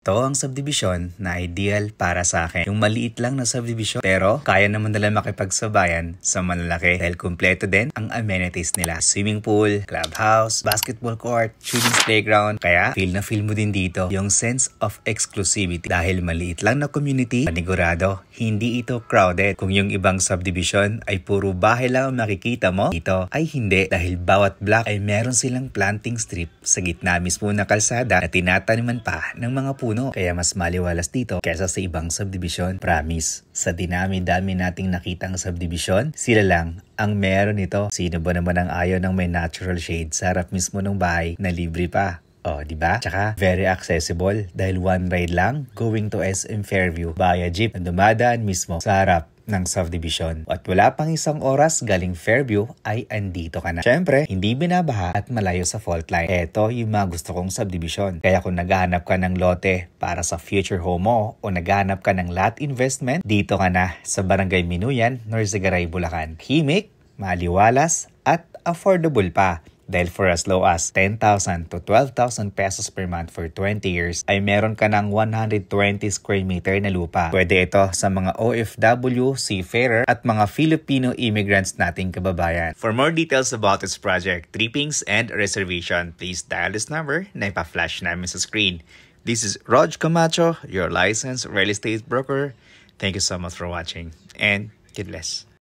Ito ang subdivision na ideal para sa akin. Yung maliit lang na subdivision pero kaya naman nila makipagsabayan sa malalaki dahil kumpleto din ang amenities nila. Swimming pool, clubhouse, basketball court, children's playground. Kaya feel na feel mo din dito yung sense of exclusivity. Dahil maliit lang na community, panigurado, hindi ito crowded. Kung yung ibang subdivision ay puro bahay lang ang makikita mo, dito ay hindi dahil bawat block ay meron silang planting strip sa gitna mismo na kalsada na tinataniman pa ng mga puno. Kaya mas maliwalas dito kaysa sa ibang subdivision. Promise, sa dinami-dami nating nakitang subdivision, sila lang ang meron nito. Sino ba naman ang ayaw ng may natural shade sa harap mismo ng bahay na libre pa? Oh, di ba? Tsaka very accessible dahil one ride lang going to SM Fairview via jeep na dumadaan mismo sa harap ng subdivision. At wala pang isang oras galing Fairview ay andito ka na. Syempre, hindi binabaha at malayo sa fault line. Ito yung mga gusto kong subdivision. Kaya kung naghahanap ka ng lote para sa future home mo o naghahanap ka ng lot investment, dito ka na sa Barangay Minuyan, Norzagaray, Bulacan. Himik, maliwalas at affordable pa. Dahil for as low as 10,000 to 12,000 pesos per month for 20 years ay meron ka ng 120 square meter na lupa. Pwede ito sa mga OFW, seafarer at mga Filipino immigrants nating kababayan. For more details about this project, trippings and reservation, please dial this number na ipa-flash namin sa screen. This is Rog Camacho, your licensed real estate broker. Thank you so much for watching and God bless.